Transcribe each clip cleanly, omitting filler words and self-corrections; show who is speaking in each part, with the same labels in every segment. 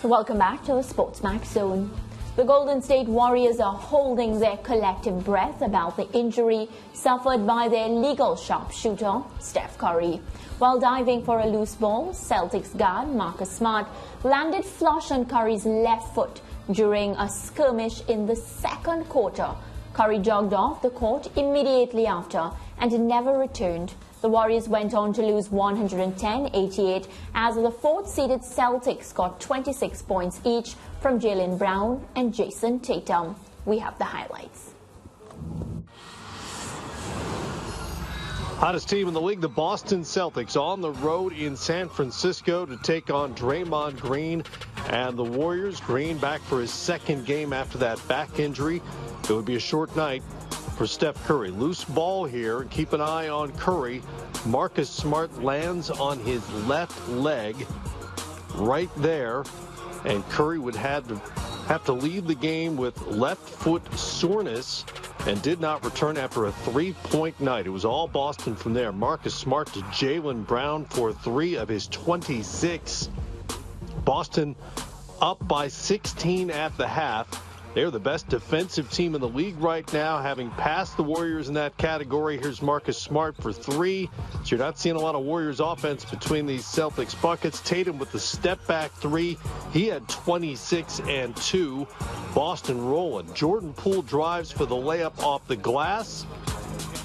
Speaker 1: Welcome back to the SportsMax Zone. The Golden State Warriors are holding their collective breath about the injury suffered by their legal sharpshooter, Steph Curry. While diving for a loose ball, Celtics guard Marcus Smart landed flush on Curry's left foot during a skirmish in the second quarter. Curry jogged off the court immediately after and never returned. The Warriors went on to lose 110-88 as the fourth-seeded Celtics got 26 points each from Jaylen Brown and Jason Tatum. We have the highlights.
Speaker 2: Hottest team in the league, the Boston Celtics, on the road in San Francisco to take on Draymond Green and the Warriors. Green back for his second game after that back injury. It would be a short night for Steph Curry. Loose ball here. Keep an eye on Curry. Marcus Smart lands on his left leg right there, and Curry would have to leave the game with left foot soreness and did not return after a three-point night. It was all Boston from there. Marcus Smart to Jaylen Brown for 3 of his 26. Boston up by 16 at the half. They're the best defensive team in the league right now, having passed the Warriors in that category. Here's Marcus Smart for 3. So you're not seeing a lot of Warriors offense between these Celtics buckets. Tatum with the step-back 3. He had 26 and 2. Boston rolling. Jordan Poole drives for the layup off the glass.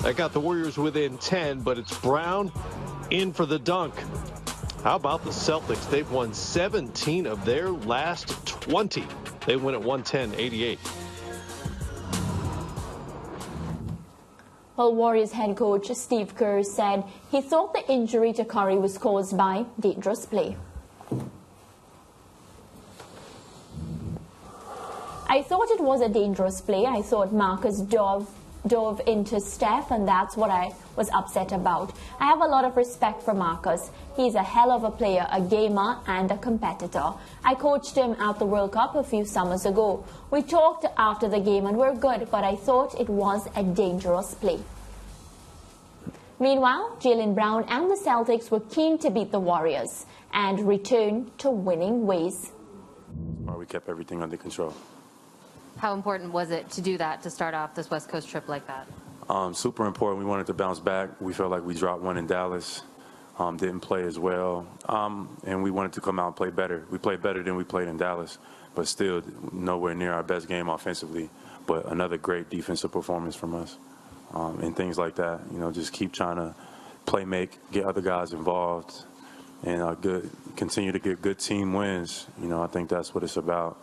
Speaker 2: That got the Warriors within 10, but it's Brown in for the dunk. How about the Celtics? They've won 17 of their last 20. They win at 110-88.
Speaker 1: Well, Warriors head coach Steve Kerr said he thought the injury to Curry was caused by dangerous play. I thought it was a dangerous play. I thought Marcus dove into Steph, and that's what I was upset about. I have a lot of respect for Marcus. He's a hell of a player, a gamer, and a competitor. I coached him at the World Cup a few summers ago. We talked after the game and we're good, but I thought it was a dangerous play. Meanwhile, Jaylen Brown and the Celtics were keen to beat the Warriors and return to winning ways.
Speaker 3: We kept everything under control.
Speaker 4: How important was it to do that, to start off this West Coast trip like that?
Speaker 3: Super important. We wanted to bounce back. We felt like we dropped one in Dallas, didn't play as well, and we wanted to come out and play better. We played better than we played in Dallas, but still nowhere near our best game offensively, but another great defensive performance from us, and things like that. You know, just keep trying to make, get other guys involved, and continue to get good team wins. You know, I think that's what it's about.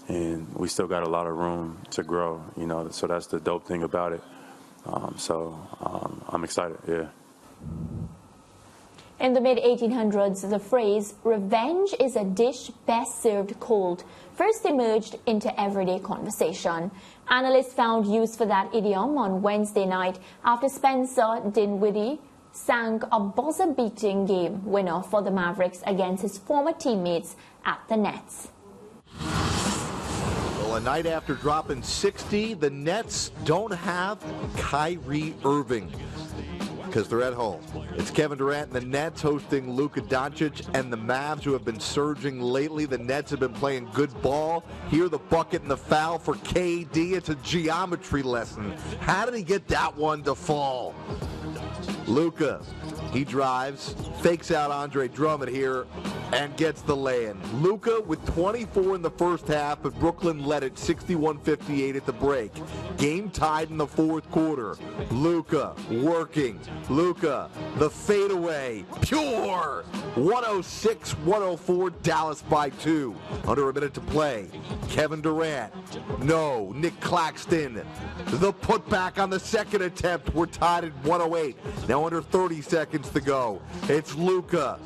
Speaker 3: And we still got a lot of room to grow, you know, so that's the dope thing about it. I'm excited, yeah.
Speaker 1: In the mid-1800s, the phrase, revenge is a dish best served cold, first emerged into everyday conversation. Analysts found use for that idiom on Wednesday night after Spencer Dinwiddie sank a buzzer-beating game winner for the Mavericks against his former teammates at the Nets.
Speaker 5: Well, a night after dropping 60, the Nets don't have Kyrie Irving because they're at home. It's Kevin Durant and the Nets hosting Luka Doncic and the Mavs, who have been surging lately. The Nets have been playing good ball. Here, the bucket and the foul for KD. It's a geometry lesson. How did he get that one to fall? Luka, he drives, fakes out Andre Drummond here, and gets the lay-in. Luka with 24 in the first half, but Brooklyn led it 61-58 at the break. Game tied in the fourth quarter. Luka working. Luka, the fadeaway, pure. 106-104, Dallas by 2. Under a minute to play. Kevin Durant, no. Nick Claxton, the putback on the second attempt. We're tied at 108. Now under 30 seconds to go. It's Luka.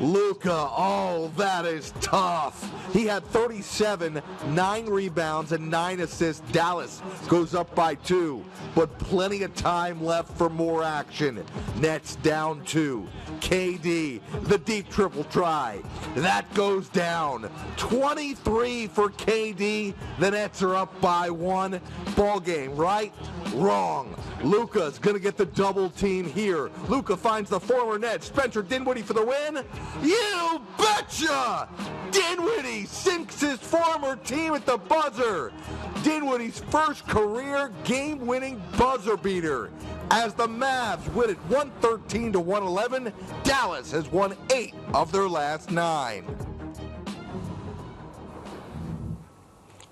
Speaker 5: Luka, oh, that is tough. He had 37, 9 rebounds, and 9 assists. Dallas goes up by 2, but plenty of time left for more action. Nets down 2. KD, the deep triple try. That goes down. 23 for KD. The Nets are up by 1. Ball game, right? Wrong. Luka's going to get the double team here. Luka finds the former Net. Spencer Dinwiddie for the win. You betcha! Dinwiddie sinks his former team at the buzzer. Dinwiddie's first career game-winning buzzer beater. As the Mavs win it 113 to 111, Dallas has won 8 of their last 9.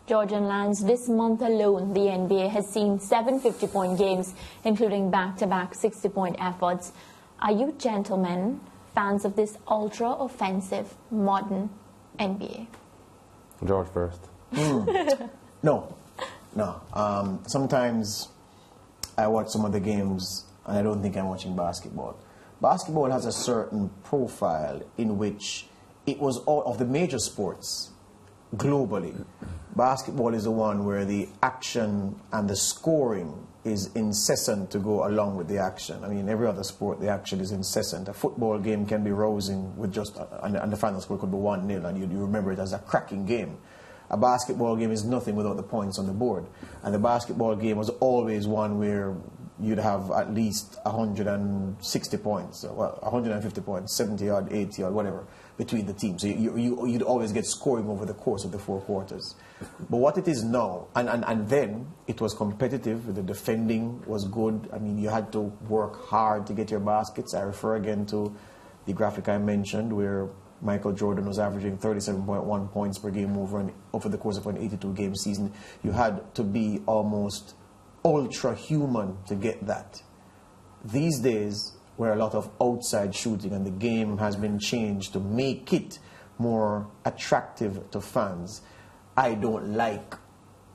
Speaker 1: Georgian lands this month alone, the NBA has seen 7 50-point games, including back-to-back 60-point efforts. Are you gentlemen fans of this ultra-offensive modern NBA?
Speaker 6: George first.
Speaker 7: No. Sometimes I watch some of the games and I don't think I'm watching basketball. Basketball has a certain profile in which it was all of the major sports globally. Basketball is the one where the action and the scoring is incessant to go along with the action. I mean, every other sport, the action is incessant. A football game can be rousing with just, and the final score could be 1-0, and you remember it as a cracking game. A basketball game is nothing without the points on the board. And the basketball game was always one where you'd have at least 160 points, well, 150 points, 70-odd, 80-odd, whatever, between the teams. So you'd always get scoring over the course of the 4 quarters. But what it is now, and then it was competitive, the defending was good. I mean, you had to work hard to get your baskets. I refer again to the graphic I mentioned where Michael Jordan was averaging 37.1 points per game over the course of an 82-game season. You had to be almost ultra-human to get that. These days, where a lot of outside shooting and the game has been changed to make it more attractive to fans, I don't like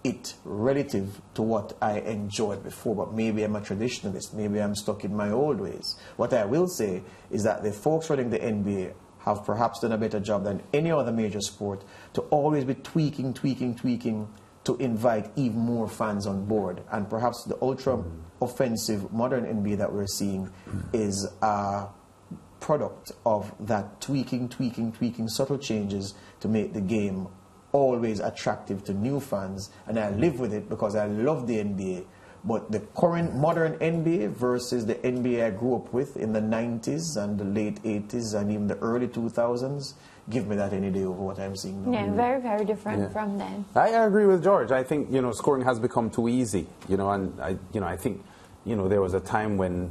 Speaker 7: it relative to what I enjoyed before, but maybe I'm a traditionalist, maybe I'm stuck in my old ways. What I will say is that the folks running the NBA have perhaps done a better job than any other major sport to always be tweaking to invite even more fans on board. And perhaps the ultra-offensive modern NBA that we're seeing is a product of that tweaking, subtle changes to make the game always attractive to new fans. And I live with it because I love the NBA. But the current modern NBA versus the NBA I grew up with in the 90s and the late 80s and even the early 2000s, give me that any day over what I'm seeing now.
Speaker 1: Yeah, very, very different from then.
Speaker 6: I agree with George. I think, scoring has become too easy, and I think, there was a time when,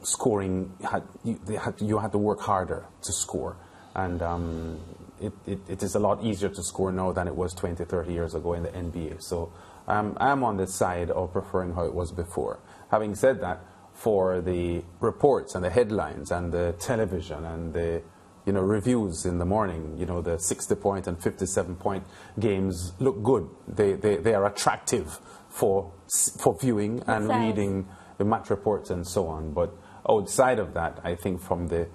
Speaker 6: scoring you had to work harder to score. And it is a lot easier to score now than it was 20, 30 years ago in the NBA. So I'm on the side of preferring how it was before. Having said that, for the reports and the headlines and the television and the reviews in the morning, the 60-point and 57-point games look good. They are attractive for viewing and reading the match reports and so on. But outside of that, I think from the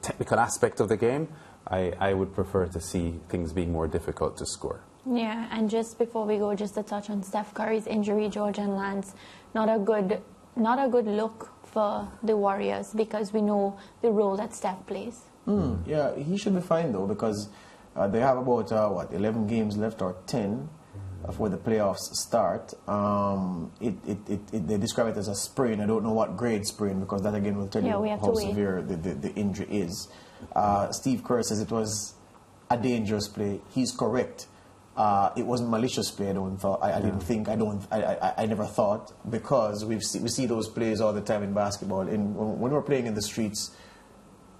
Speaker 6: technical aspect of the game, I would prefer to see things being more difficult to score.
Speaker 1: Yeah, and just before we go, just to touch on Steph Curry's injury, George and Lance, not a good look for the Warriors because we know the role that Steph plays.
Speaker 7: Yeah, he should be fine though because they have about 11 games left or 10 before the playoffs start. They describe it as a sprain. I don't know what grade sprain because that again will tell you how severe the injury is. Steve Kerr says it was a dangerous play. He's correct. It wasn't malicious play. I never thought because we see those plays all the time in basketball. When we're playing in the streets,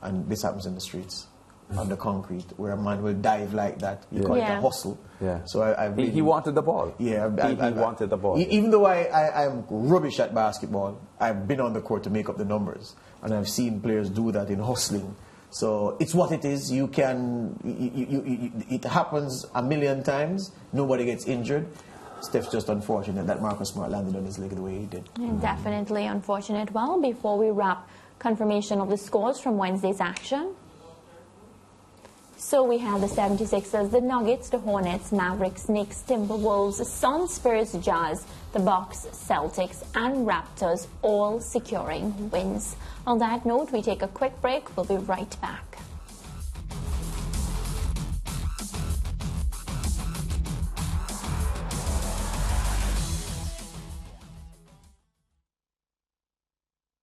Speaker 7: and this happens in the streets, on the concrete, where a man will dive like that. You call it a hustle.
Speaker 6: Yeah.
Speaker 7: So
Speaker 6: he wanted the ball.
Speaker 7: Yeah,
Speaker 6: he wanted the ball.
Speaker 7: Even though I'm rubbish at basketball, I've been on the court to make up the numbers, and I've seen players do that in hustling. So it's what it is. It happens a million times. Nobody gets injured. Steph's just unfortunate that Marcus Smart landed on his leg the way he did.
Speaker 1: Yeah, definitely unfortunate. Well, before we wrap, confirmation of the scores from Wednesday's action. So we have the 76ers, the Nuggets, the Hornets, Mavericks, Knicks, Timberwolves, Suns, Spurs, Jazz, the Bucks, Celtics, and Raptors all securing wins. On that note, we take a quick break. We'll be right back.